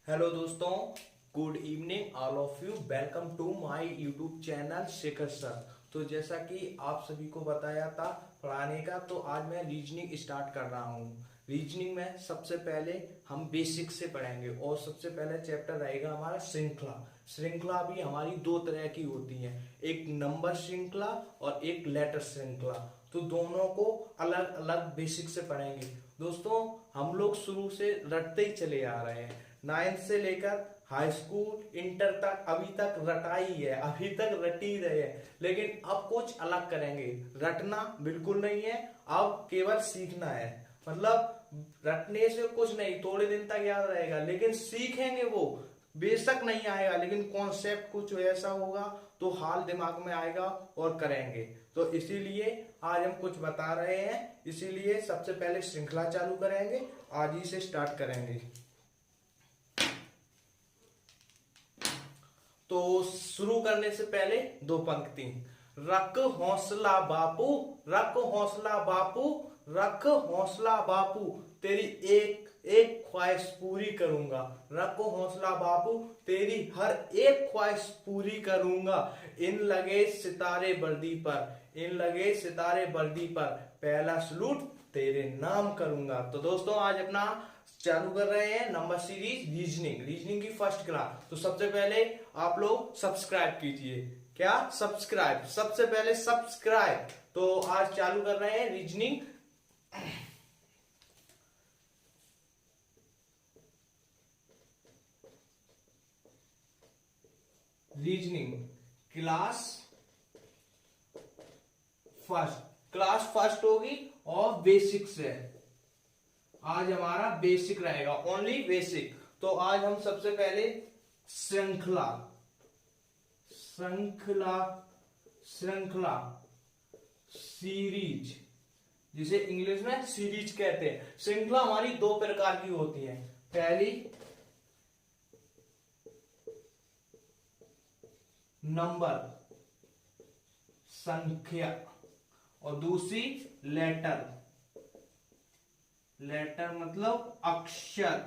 Hello दोस्तों, good evening all of you. Welcome to my YouTube channel Shekhar sir. तो जैसा कि आप सभी को बताया था पढ़ाने का, तो आज मैं रीजनिंग स्टार्ट कर रहा हूँ। रीजनिंग में सबसे पहले हम बेसिक से पढ़ेंगे और सबसे पहले चैप्टर रहेगा हमारा श्रृंखला। श्रृंखला भी हमारी दो तरह की होती है, एक नंबर श्रृंखला और एक लेटर श्रृंखला। तो दोनों को अलग अलग बेसिक से पढ़ेंगे। दोस्तों, हम लोग शुरू से रटते ही चले आ रहे हैं, 9th से लेकर हाई स्कूल इंटर तक अभी तक रटा ही है, अभी तक रट ही रहे हैं। लेकिन अब कुछ अलग करेंगे। रटना बिल्कुल नहीं है, अब केवल सीखना है। मतलब रटने से कुछ नहीं, थोड़े दिन तक याद रहेगा, लेकिन सीखेंगे वो बेशक नहीं आएगा, लेकिन कॉन्सेप्ट कुछ ऐसा होगा तो हाल दिमाग में आएगा और करेंगे। तो इसीलिए आज हम कुछ बता रहे हैं, इसीलिए सबसे पहले श्रृंखला चालू करेंगे, आज ही से स्टार्ट करेंगे। तो शुरू करने से पहले दो पंक्ति। रख हौसला बापू, रख हौसला बापू, रख हौसला बापू, तेरी एक एक ख्वाहिश पूरी करूंगा। रखो हौसला बापू, तेरी हर एक ख्वाहिश पूरी करूंगा। इन लगे सितारे वर्दी पर, इन लगे सितारे वर्दी पर, पहला सलूट तेरे नाम करूंगा। तो दोस्तों, आज अपना चालू कर रहे हैं नंबर सीरीज रीजनिंग, रीजनिंग की फर्स्ट क्लास। तो सबसे पहले आप लोग सब्सक्राइब कीजिए। क्या? सब्सक्राइब, सबसे पहले सब्सक्राइब। तो आज चालू कर रहे हैं reasoning. Reasoning class first, class first होगी और बेसिक्स है। आज हमारा बेसिक रहेगा, ओनली बेसिक। तो आज हम सबसे पहले श्रृंखला, श्रृंखला, श्रृंखला, सीरीज, जिसे इंग्लिश में सीरीज कहते हैं। श्रृंखला हमारी दो प्रकार की होती है, पहली नंबर संख्या और दूसरी लेटर, लेटर मतलब अक्षर।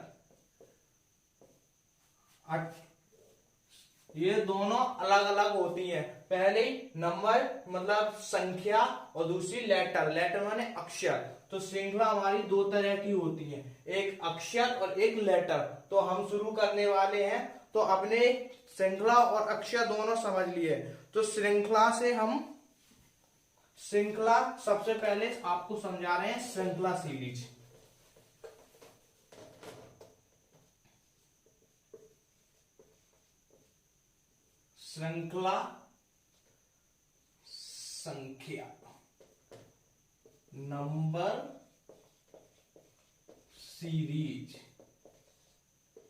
ये दोनों अलग अलग होती हैं। पहले नंबर मतलब संख्या और दूसरी लेटर, लेटर माने अक्षर। तो श्रृंखला हमारी दो तरह की होती है, एक अक्षर और एक लेटर। तो हम शुरू करने वाले हैं, तो अपने श्रृंखला और अक्षर दोनों समझ लिए। तो श्रृंखला से हम, श्रृंखला सबसे पहले आपको समझा रहे हैं, श्रृंखला सीरीज। श्रृंखला संख्या, नंबर सीरीज,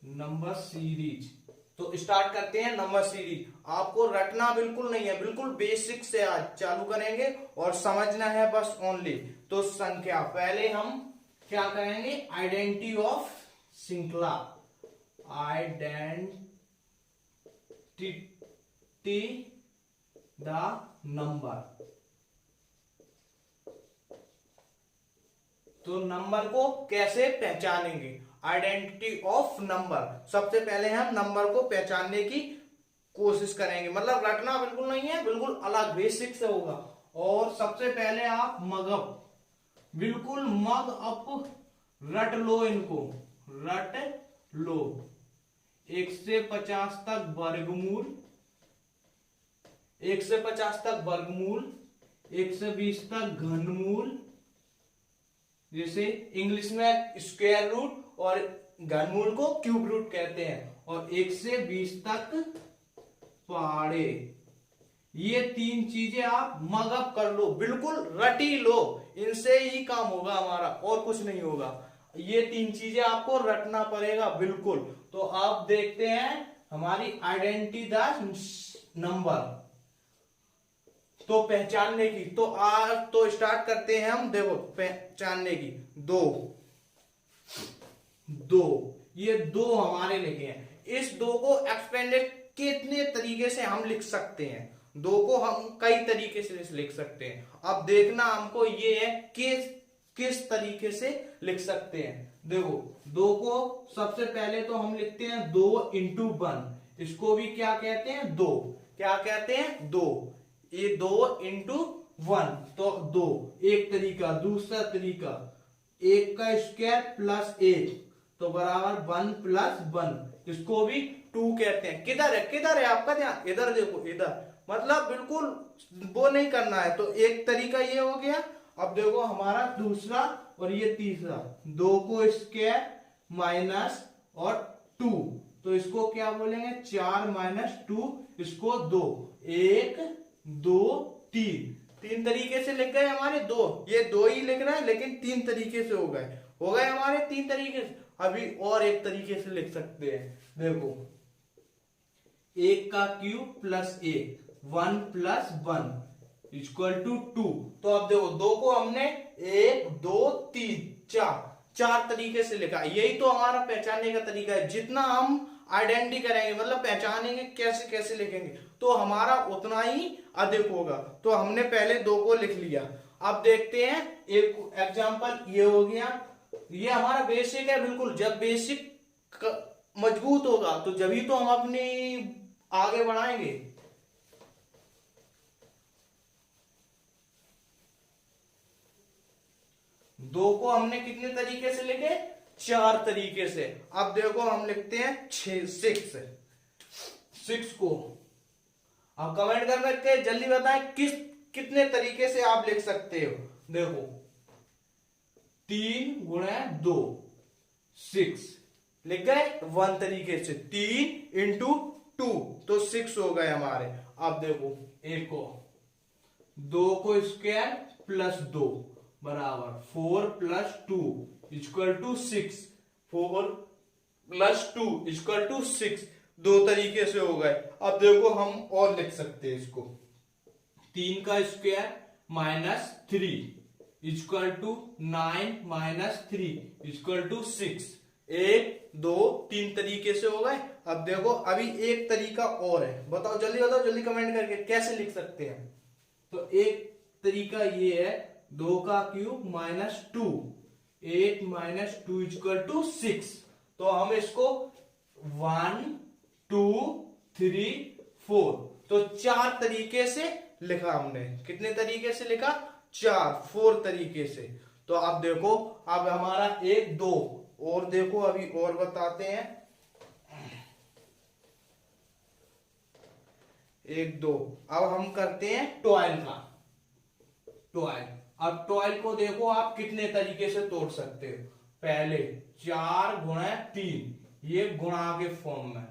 नंबर सीरीज। तो स्टार्ट करते हैं नंबर सीरीज। आपको रटना बिल्कुल नहीं है, बिल्कुल बेसिक से आज चालू करेंगे और समझना है बस ओनली। तो संख्या, पहले हम क्या करेंगे? आइडेंटिटी ऑफ श्रृंखला, आइडेंटिटी द नंबर। तो नंबर को कैसे पहचानेंगे? Identity of number. सबसे पहले हम नंबर को पहचानने की कोशिश करेंगे। मतलब रटना बिल्कुल नहीं है, बिल्कुल अलग बेसिक से होगा। और सबसे पहले आप मगअप, बिल्कुल मग अप रट लो, इनको रट लो। 1 से 50 तक वर्गमूल, 1 से 50 तक वर्गमूल, 1 से 20 तक घनमूल, जैसे इंग्लिश में स्क्वायर रूट और घनमूल को क्यूब रूट कहते हैं। और 1 से 20 तक पाड़े। ये तीन चीजें आप मगअप कर लो, बिल्कुल रटी लो, इनसे ही काम होगा हमारा, और कुछ नहीं होगा। ये तीन चीजें आपको रटना पड़ेगा बिल्कुल। तो आप देखते हैं हमारी आइडेंटिटी द नंबर, तो पहचानने की। तो आज तो स्टार्ट करते हैं हम, देखो पहचानने की। दो, दो, ये दो हमारे लिखे हैं। इस दो को एक्सपेंडेड कितने तरीके से हम लिख सकते हैं? दो को हम कई तरीके से लिख सकते हैं। अब देखना हमको ये है कि किस तरीके से लिख सकते हैं। देखो, 2 को सबसे पहले तो हम लिखते हैं 2 इंटू 1, इसको भी क्या कहते हैं, 2। क्या कहते हैं, 2। ये 2 इंटू 1 तो 2 एक तरीका। दूसरा तरीका 1 का स्क्वायर प्लस 1 तो बराबर 1 प्लस 1, इसको भी 2 कहते हैं। किधर है आपका ध्यान, इधर देखो, इधर। मतलब बिल्कुल वो नहीं करना है। तो एक तरीका ये हो गया। अब देखो हमारा दूसरा और ये तीसरा, 2 को स्क्वायर माइनस और 2 तो इसको क्या बोलेंगे, 4 माइनस 2, इसको 2, 1 2 3। 3 तरीके से लिख गए हमारे। 2 ये 2 ही लिख रहे हैं लेकिन 3 तरीके से हो गए हमारे 3 तरीके से। अभी और एक तरीके से लिख सकते हैं। देखो, 1 का cube plus 1 plus 1 equal to 2। तो अब देखो 2 को हमने 1 2 3 4 तरीके से लिखा। यही तो हमारा पहचानने का तरीका है। जितना हम आइडेंटिटी करेंगे, मतलब पहचानेंगे कैसे कैसे लिखेंगे, तो हमारा उतना ही अधिक होगा। तो हमने पहले 2 को लिख लिया। अब देखते हैं एक एग्जांपल। ये हो गया, ये हमारा बेसिक है बिल्कुल। जब बेसिक मजबूत होगा तो जब ही तो हम अपनी आगे बढ़ाएंगे। 2 को हमने कितने तरीके से लिखे, 4 तरीके से। अब देखो हम लिखते हैं 6 को। अब कमेंट कर सकते हैं, जल्दी बताएं कितने तरीके से आप लिख सकते हो। देखो 3 गुणा 2 6 लिख गए 1 तरीके से। 3 इंटू 2 तो 6 हो गए हमारे। अब देखो एक को 2 को स्क्वायर प्लस 2 बराबर 4 plus 2 equal to 6। 4 plus 2 equal to 6, 2 तरीके से हो गए। अब देखो हम और लिख सकते हैं इसको। 3 का square minus 3 equal to 9 minus 3 equal to 6। 1 2 3 तरीके से हो गए। अब देखो अभी एक तरीका और है। बताओ जल्दी कमेंट करके कैसे लिख सकते हैं। तो एक तरीका ये है, 2 का cube minus 2, 8 minus 2 equal to 6। तो हम इसको 1 2 3 4 तो 4 तरीके से लिखा हमने। कितने तरीके से लिखा, 4 तरीके से। तो अब देखो, अब हमारा 1 2 और देखो, अभी और बताते हैं। 1 2 अब हम करते हैं 12 का। 12 अब 12 को देखो आप कितने तरीके से तोड़ सकते हो। पहले 4 गुणा 3, ये गुणा के फॉर्म में,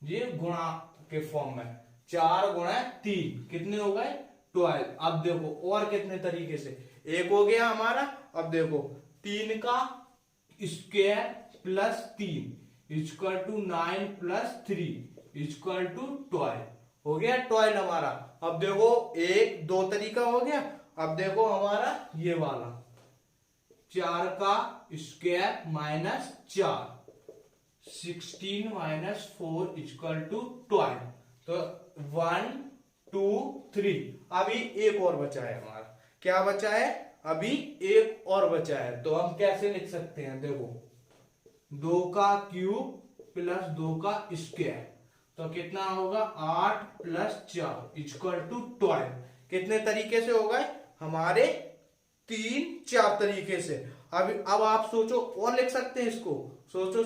ये गुणा के फॉर्म में। 4 गुणा 3 कितने हो गए, 12। अब देखो और कितने तरीके से। एक हो गया हमारा। अब देखो 3 का square plus 3 equal to 9 plus 3 equal to 12 हो गया 12 हमारा। अब देखो 1 2 तरीका हो गया। अब देखो हमारा ये वाला 4 का square minus 4 16 minus 4 equal to 12। तो 1 2 3। अभी एक और बचा है हमारा। क्या बचा है, अभी एक और बचा है। तो हम कैसे लिख सकते हैं, देखो 2 का क्यूब प्लस 2 का स्क्वायर तो कितना होगा, 8 प्लस 4 इक्वल टू 12। कितने तरीके से हो गए हमारे, 3 4 तरीके से। अब आप सोचो और लिख सकते हैं इसको। सोचो